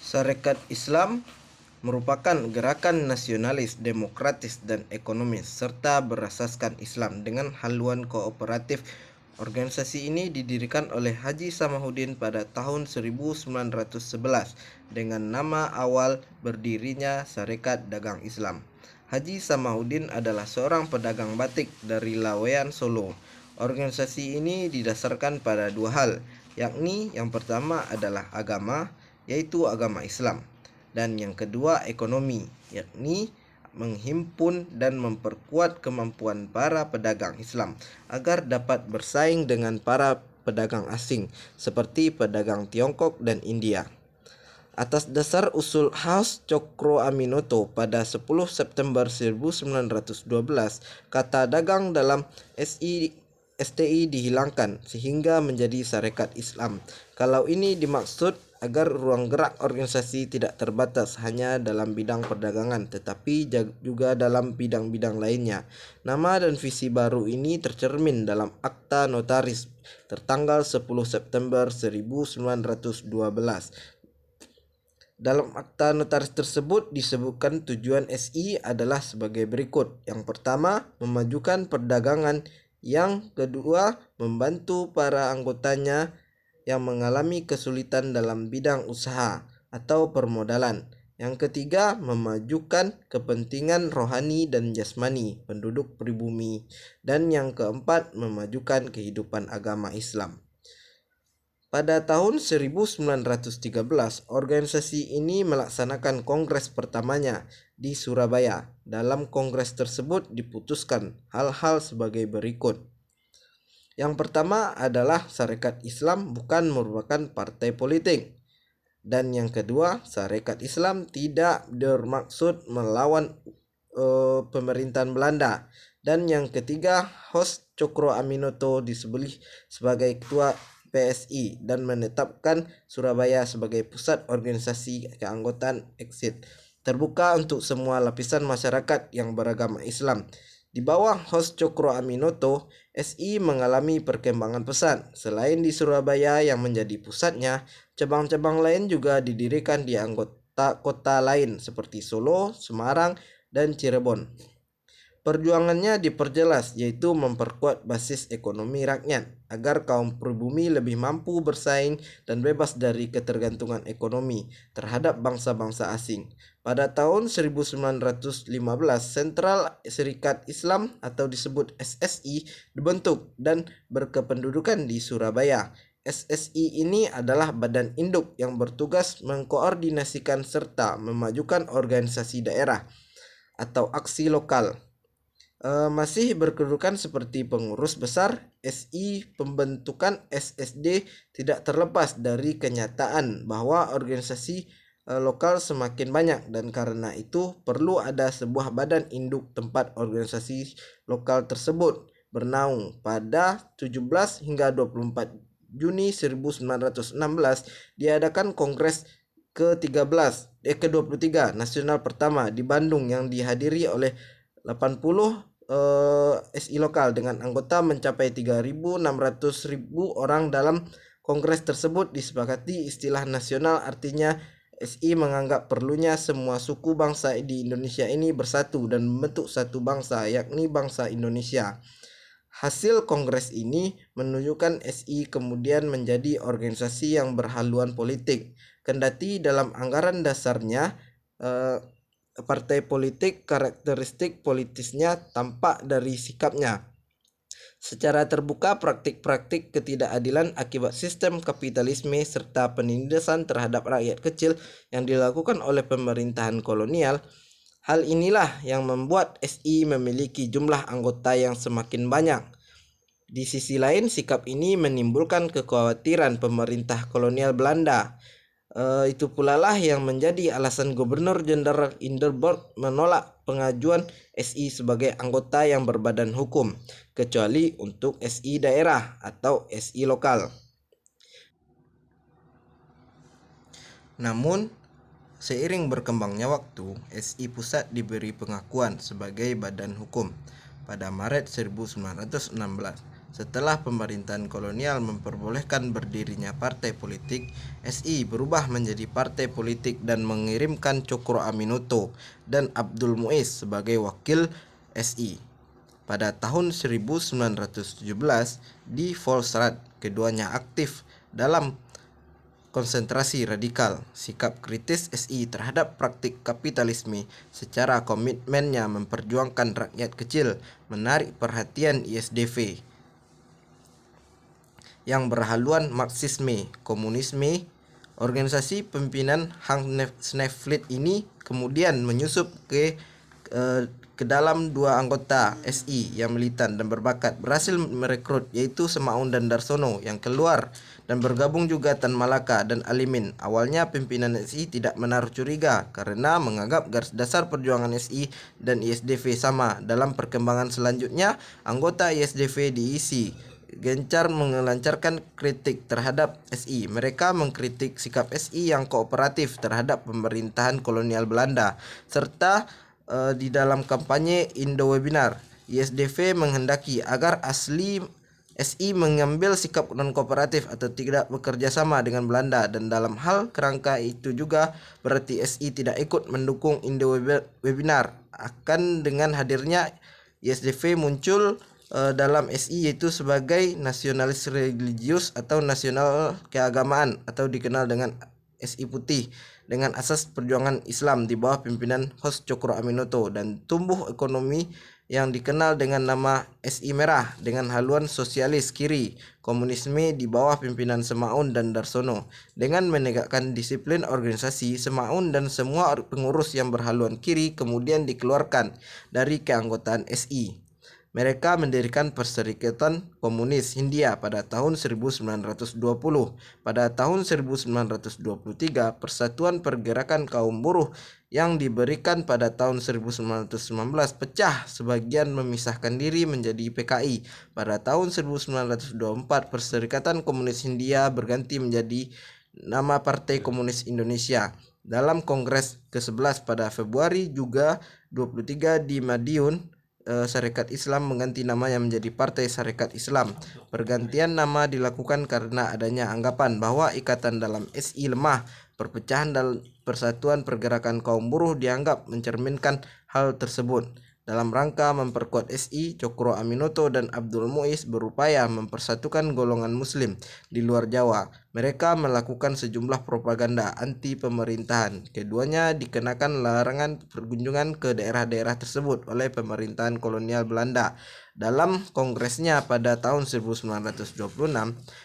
Sarekat Islam merupakan gerakan nasionalis, demokratis, dan ekonomis, serta berasaskan Islam dengan haluan kooperatif. Organisasi ini didirikan oleh Haji Samahuddin pada tahun 1911 dengan nama awal berdirinya Sarekat Dagang Islam. Haji Samahuddin adalah seorang pedagang batik dari Laweyan, Solo. Organisasi ini didasarkan pada dua hal, yakni yang pertama adalah agama, yaitu agama Islam, dan yang kedua ekonomi, yakni menghimpun dan memperkuat kemampuan para pedagang Islam agar dapat bersaing dengan para pedagang asing seperti pedagang Tiongkok dan India. Atas dasar usul House Cokroaminoto pada 10 September 1912, kata dagang dalam STI dihilangkan sehingga menjadi Sarekat Islam. Kalau ini dimaksud agar ruang gerak organisasi tidak terbatas hanya dalam bidang perdagangan, tetapi juga dalam bidang-bidang lainnya. Nama dan visi baru ini tercermin dalam Akta Notaris tertanggal 10 September 1912. Dalam akta notaris tersebut disebutkan tujuan SI adalah sebagai berikut. Yang pertama, memajukan perdagangan. Yang kedua, membantu para anggotanya yang mengalami kesulitan dalam bidang usaha atau permodalan. Yang ketiga, memajukan kepentingan rohani dan jasmani penduduk pribumi. Dan yang keempat, memajukan kehidupan agama Islam. Pada tahun 1913, organisasi ini melaksanakan kongres pertamanya di Surabaya. Dalam kongres tersebut diputuskan hal-hal sebagai berikut. Yang pertama adalah Sarekat Islam bukan merupakan partai politik. Dan yang kedua, Sarekat Islam tidak bermaksud melawan pemerintahan Belanda. Dan yang ketiga, Host Cokroaminoto disebut sebagai ketua PSI dan menetapkan Surabaya sebagai pusat organisasi keanggotaan exit terbuka untuk semua lapisan masyarakat yang beragama Islam. Di bawah Host Cokroaminoto, SI mengalami perkembangan pesat. Selain di Surabaya yang menjadi pusatnya, cabang-cabang lain juga didirikan di anggota kota lain seperti Solo, Semarang, dan Cirebon. Perjuangannya diperjelas, yaitu memperkuat basis ekonomi rakyat agar kaum pribumi lebih mampu bersaing dan bebas dari ketergantungan ekonomi terhadap bangsa-bangsa asing. Pada tahun 1915, Sentral Serikat Islam atau disebut SSI dibentuk dan berkependudukan di Surabaya. SSI ini adalah badan induk yang bertugas mengkoordinasikan serta memajukan organisasi daerah atau aksi lokal. Masih berkedudukan seperti pengurus besar SI. Pembentukan SSD tidak terlepas dari kenyataan bahwa organisasi lokal semakin banyak, dan karena itu perlu ada sebuah badan induk tempat organisasi lokal tersebut bernaung. Pada 17 hingga 24 Juni 1916 diadakan Kongres ke-23 Nasional pertama di Bandung yang dihadiri oleh 80 SI lokal dengan anggota mencapai 3.600.000 orang. Dalam kongres tersebut disepakati istilah nasional, artinya SI menganggap perlunya semua suku bangsa di Indonesia ini bersatu dan membentuk satu bangsa, yakni bangsa Indonesia. Hasil kongres ini menunjukkan SI kemudian menjadi organisasi yang berhaluan politik. Kendati dalam anggaran dasarnya partai politik, karakteristik politisnya tampak dari sikapnya. Secara terbuka, praktik-praktik ketidakadilan akibat sistem kapitalisme serta penindasan terhadap rakyat kecil yang dilakukan oleh pemerintahan kolonial. Hal inilah yang membuat SI memiliki jumlah anggota yang semakin banyak. Di sisi lain, sikap ini menimbulkan kekhawatiran pemerintah kolonial Belanda. Itu pula lah yang menjadi alasan Gubernur Jenderal Hindenburg menolak pengajuan SI sebagai anggota yang berbadan hukum, kecuali untuk SI daerah atau SI lokal. Namun, seiring berkembangnya waktu, SI pusat diberi pengakuan sebagai badan hukum pada Maret 1916. Setelah pemerintahan kolonial memperbolehkan berdirinya partai politik, SI berubah menjadi partai politik dan mengirimkan Cokro Aminoto dan Abdul Muiz sebagai wakil SI. Pada tahun 1917 di Volksraad, keduanya aktif dalam konsentrasi radikal. Sikap kritis SI terhadap praktik kapitalisme secara komitmennya memperjuangkan rakyat kecil menarik perhatian ISDV yang berhaluan Marxisme, Komunisme. Organisasi pimpinan Hank Sneflit ini kemudian menyusup ke dalam dua anggota SI yang militan dan berbakat, berhasil merekrut, yaitu Semaun dan Darsono, yang keluar dan bergabung juga Tan Malaka dan Alimin. Awalnya pimpinan SI tidak menaruh curiga karena menganggap garis dasar perjuangan SI dan ISDV sama. Dalam perkembangan selanjutnya, anggota ISDV diisi gencar melancarkan kritik terhadap SI. Mereka mengkritik sikap SI yang kooperatif terhadap pemerintahan kolonial Belanda, serta di dalam kampanye Indo-Webinar, ISDV menghendaki agar asli SI mengambil sikap non-kooperatif atau tidak bekerja sama dengan Belanda, dan dalam hal kerangka itu juga berarti SI tidak ikut mendukung Indo-Webinar. Akan dengan hadirnya ISDV muncul dalam SI yaitu sebagai nasionalis religius atau nasional keagamaan atau dikenal dengan SI Putih, dengan asas perjuangan Islam di bawah pimpinan Hos Cokro Aminoto, dan tumbuh ekonomi yang dikenal dengan nama SI Merah dengan haluan sosialis kiri komunisme di bawah pimpinan Semaun dan Darsono. Dengan menegakkan disiplin organisasi, Semaun dan semua pengurus yang berhaluan kiri kemudian dikeluarkan dari keanggotaan SI. Mereka mendirikan Perserikatan Komunis Hindia pada tahun 1920. Pada tahun 1923, Persatuan Pergerakan Kaum Buruh yang diberikan pada tahun 1919 pecah, sebagian memisahkan diri menjadi PKI. Pada tahun 1924, Perserikatan Komunis Hindia berganti menjadi nama Partai Komunis Indonesia. Dalam Kongres ke-11 pada Februari juga 23 di Madiun, Sarekat Islam mengganti namanya menjadi Partai Sarekat Islam. Pergantian nama dilakukan karena adanya anggapan bahwa ikatan dalam SI lemah. Perpecahan dalam Persatuan Pergerakan Kaum Buruh dianggap mencerminkan hal tersebut. Dalam rangka memperkuat SI, Cokro Aminoto dan Abdul Muiz berupaya mempersatukan golongan Muslim di luar Jawa. Mereka melakukan sejumlah propaganda anti pemerintahan. Keduanya dikenakan larangan perkunjungan ke daerah-daerah tersebut oleh pemerintahan kolonial Belanda. Dalam kongresnya pada tahun 1926,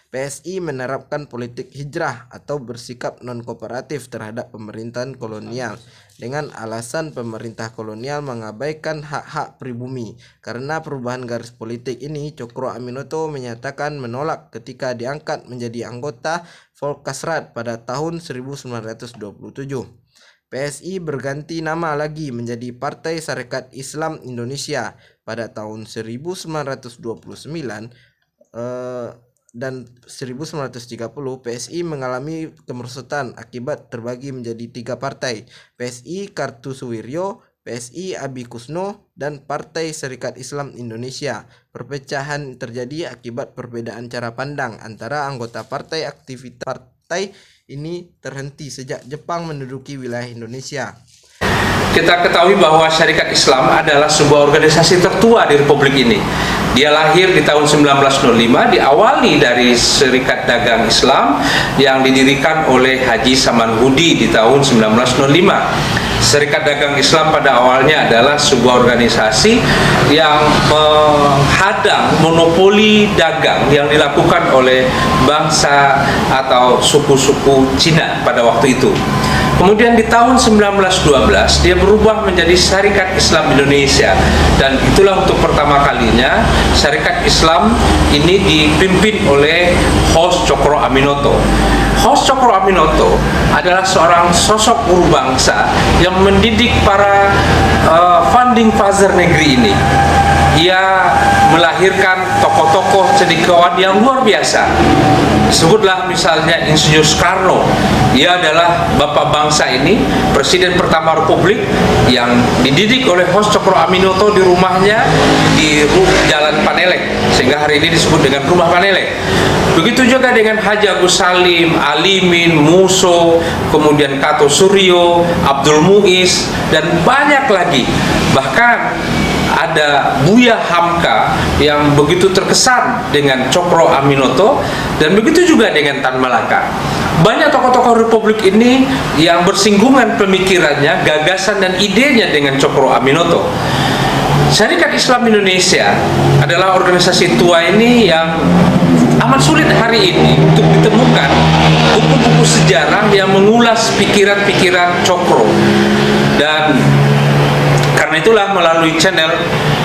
PSI menerapkan politik hijrah atau bersikap non-kooperatif terhadap pemerintahan kolonial dengan alasan pemerintah kolonial mengabaikan hak-hak pribumi. Karena perubahan garis politik ini, Cokro Aminoto menyatakan menolak ketika diangkat menjadi anggota Volksraad pada tahun 1927. PSI berganti nama lagi menjadi Partai Sarekat Islam Indonesia pada tahun 1929 dan 1930. PSI mengalami kemerosotan akibat terbagi menjadi 3 partai: PSI Kartosuwiryo, PSI Abi Kusno, dan Partai Serikat Islam Indonesia. Perpecahan terjadi akibat perbedaan cara pandang antara anggota partai. Aktivitas partai ini terhenti sejak Jepang menduduki wilayah Indonesia. Kita ketahui bahwa Syarikat Islam adalah sebuah organisasi tertua di Republik ini. Dia lahir di tahun 1905, diawali dari Serikat Dagang Islam yang didirikan oleh Haji Saman Hudi di tahun 1905. Serikat Dagang Islam pada awalnya adalah sebuah organisasi yang menghadang monopoli dagang yang dilakukan oleh bangsa atau suku-suku Cina pada waktu itu. Kemudian di tahun 1912 dia berubah menjadi Syarikat Islam Indonesia, dan itulah untuk pertama kalinya Syarikat Islam ini dipimpin oleh Hos Cokro Aminoto. Hos Cokro Aminoto adalah seorang sosok guru bangsa yang mendidik para founding father negeri ini. Ia melahirkan tokoh-tokoh cendekiawan yang luar biasa. Sebutlah misalnya Insinyur Soekarno. Dia adalah bapak bangsa ini, presiden pertama Republik yang dididik oleh Hos Cokro Aminoto di rumahnya di Jalan Panelek, sehingga hari ini disebut dengan Rumah Panelek. Begitu juga dengan Haji Agus Salim, Alimin, Muso, kemudian Kato Suryo, Abdul Muiz, dan banyak lagi. Bahkan ada Buya Hamka yang begitu terkesan dengan Cokro Aminoto, dan begitu juga dengan Tan Malaka. Banyak tokoh-tokoh Republik ini yang bersinggungan pemikirannya, gagasan dan idenya dengan Cokro Aminoto. Syarikat Islam Indonesia adalah organisasi tua ini yang amat sulit hari ini untuk ditemukan buku-buku sejarah yang mengulas pikiran-pikiran Cokro. Dan karena itulah melalui channel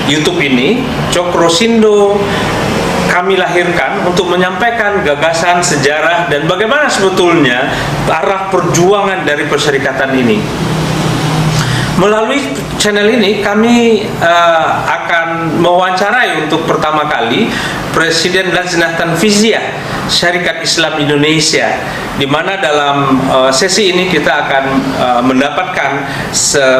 YouTube ini, Cokro Sindo, kami lahirkan untuk menyampaikan gagasan, sejarah, dan bagaimana sebetulnya arah perjuangan dari perserikatan ini. Melalui channel ini kami akan mewawancarai untuk pertama kali Presiden Lajnah Tanfiziyah Syarikat Islam Indonesia, di mana dalam sesi ini kita akan mendapatkan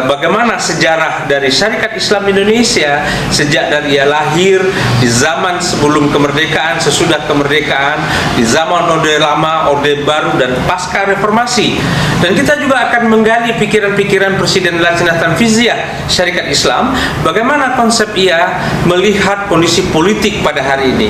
bagaimana sejarah dari Syarikat Islam Indonesia sejak dari ia lahir, di zaman sebelum kemerdekaan, sesudah kemerdekaan, di zaman Orde Lama, Orde Baru, dan pasca reformasi. Dan kita juga akan menggali pikiran-pikiran Presiden Lajnah Tanfiziyah Syarikat Islam, bagaimana konsep ia melihat kondisi politik pada hari ini.